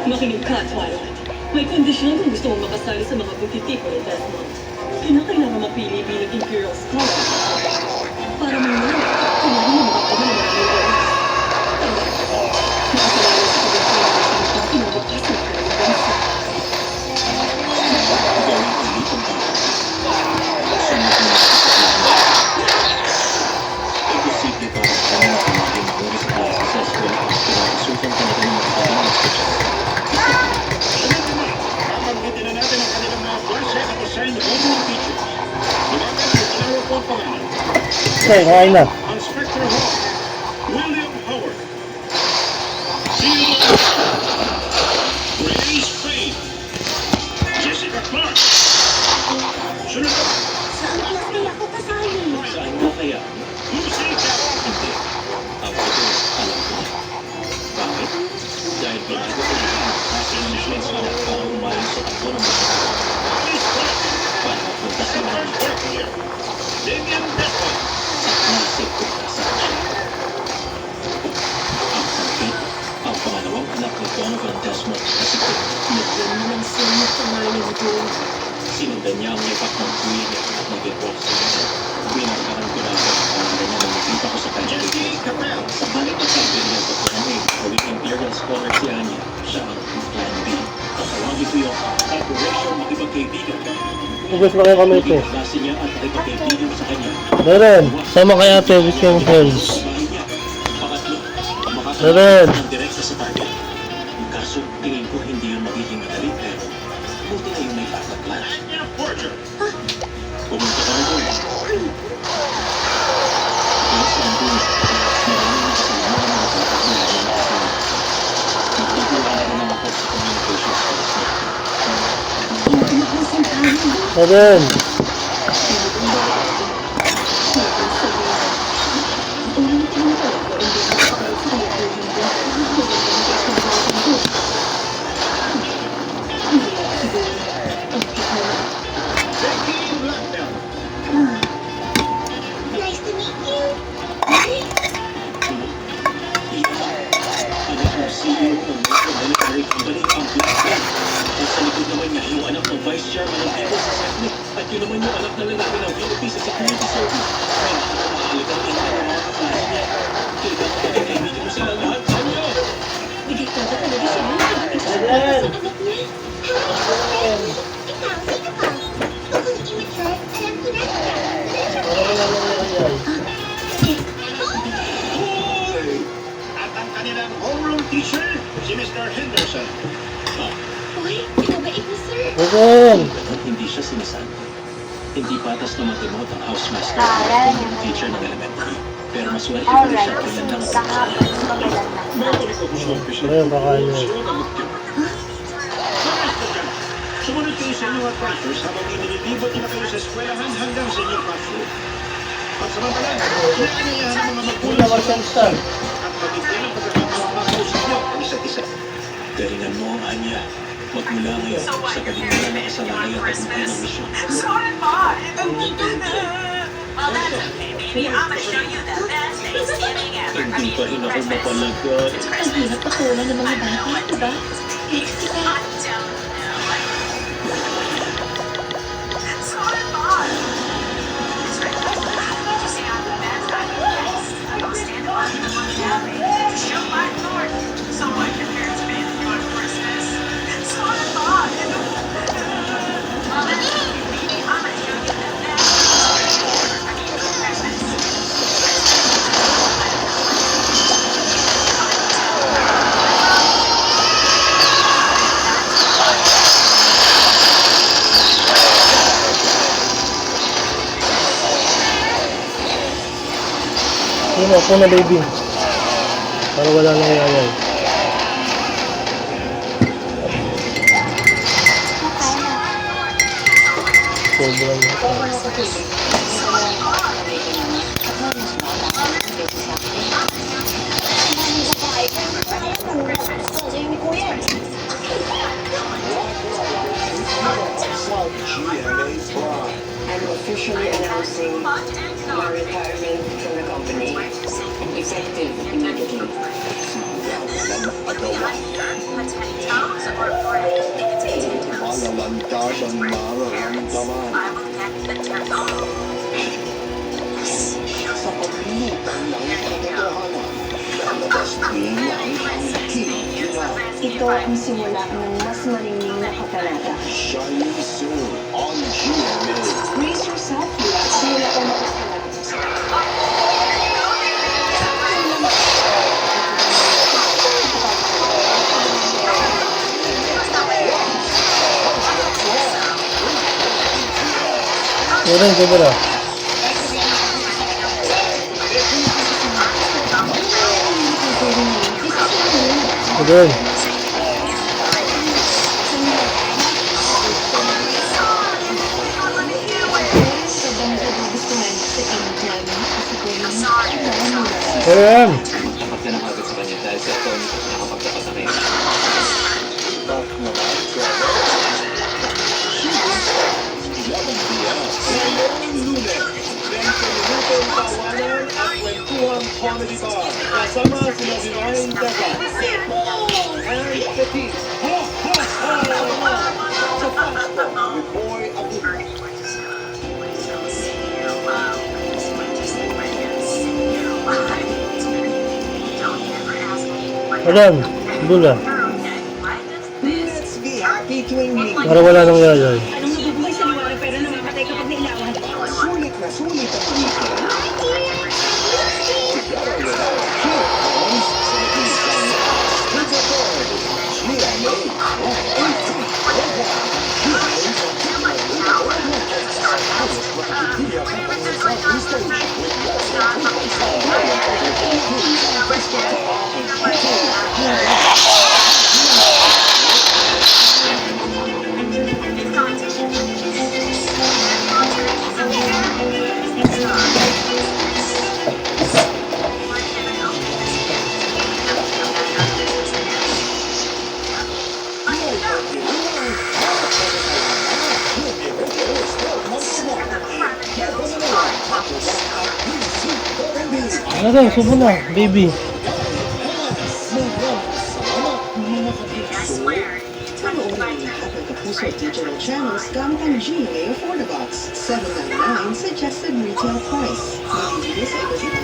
Makinig ka, Twilight. May kondisyon kung gusto mong makasali sa mga butitiko ni Desmond. Kinakailangan mapili bilang Imperial Scholar. Para mangyari, kailangan mo makakuha ng mga leader. Nakasalanan sa pagkakailangan ng pinubukas ng kanilang bansa. Imposible para sa kanila kung maging mauri sa klase sa eskwela ang pinakasukan ka na rin magkakaroon ng estudyante. Pagbuti na natin ang kanilang mga klase at assign homeroom teachers. Lumakas sa general po pangalan. Okay, kain na. Ang Spectre Hawk, William Howard. Renee Spade. Jessica Clark. Sunod na. Saan class kaya ako kasali? Saan nga kaya? Lucy Jackson. Hindi. Ako ito, alam ko na. Bakit? Dahil binago ko na ang klase ng chance na para umayon sa takbo ng mga Alice Clark. para mapunta sa mga First fourth year. Damian Desmond. sa klase kung nasaan siya. Ang pangkit, ang pangalawang anak ni Donovan Desmond na si Kate. Nagyan mo ng sino pangalan ko. Sinundan niya ang lipak ng tuwing at nag-evolve sa kanya. Binagkaran ko na ako ang pangalan niya nang nakita ko sa kanya. Jesse Capel. Sa balik at sabi niya sa Planay, gawing Imperial Scholar si Anya, siya ang Plan B. Tatawagin ko yung Operation Makipagkaibigan. Ubus na kayo kami ito. Maging klase niya at makipagkaibigan sa kanya. Meron. Sama kaya ate with yung friends. Sa bahay niya. Pangatlo, Meron. makakalaman ng direkta sa target. Kaso, tingin ko hindi yun magiging madali, pero buti na yung may backup plan. Anya Porter. Pumunta ka na doon. Kaya sa doon, maraming kasama ng mga bata na yung kasama. Nagtitiwala naman ako sa communication skills niya. Hindi ako sentado. Meron. Becky Blackbell. Nice to meet you. Anak ng CEO ng Metro Military Company ang Black Belt. At sa likod naman niya yung anak ng Vice Chairman ng People's Assembly. At yun naman yung anak na lalaki ng VP sa Security Service. Kaya nakakahalik ang ina ng mga klase niya. Kailangan ko din kaibigan mo sila lahat sa inyo. Bigay ko ba talaga siya ng pagkakasama sa anak niya? Hi, ikaw, sino ka? Ako yung immature. Alam ko na. Hoy! At ang kanilang homeroom teacher, si Mr. Henderson. Uy, kinabait mo, sir. Meron. Ganun, hindi siya sinasabi. Hindi patas na matimot ang housemaster at yung teacher ng elementary. Pero maswerte pa rin siya kailan lang at Babalik ako sa opisina. Ayun, baka yun. Sumunod kayo sa inyong advisors habang inililibot nila kayo sa eskwelahan hanggang sa inyong classroom. Pagsamantalang, inaanyayahan ang mga magulang sa pag-start at magiging ang pagkakataon makausap niyo ang isa't isa. galingan mo ang Anya. Magmula ngayon sa kalingan na kasalakay at tagumpay ng misyon. Sorry, Ma. Well, that's okay, baby. I'm gonna show you the best Thanksgiving ever. Hindi pa rin ako mapalagot. Ang hirap patulan ng mga bata, diba? Kahit sila. I don't know. Sorry, Ma. It's right. Did you say I'm the best? I'm the best. I'll stand up to the one to show my authority. So what your parents made for Christmas? Sorry, Ma. Well, that's okay, baby. I'm gonna show you the best. Yun ako na baby. Para wala nang iayay. Sobrang I'm officially announcing my retirement from the company, effective immediately. Let's head Ito ang simula ng mas maringing na kabanata. Shining soon on GMA. Brace yourself, Hila. Simula ko makasalamat. Meron, sobra. Meron. Meron. Dapat ka na kagad sa kanya dahil sa ito nito nakapagdapat na kayo. Ngayong Lunes, 20 minutong tawanan at kwentuhang comedy bar. Kasama sina Divine Daga and Petit. Ha! Ha! Ha! Sa Pasko with Boy Abuna. Alam, bula. Let's be happy tuwing Para wala nang nangyayari. Anong nabubuhay sa liwanag pero namamatay kapag nailawan? sulit na sulit ang weekend. Ano daw, subo na, baby. Kapuso digital channels gamit ang GMA Affordabox. $7.99 suggested retail price. Mabibili sa iba't ibang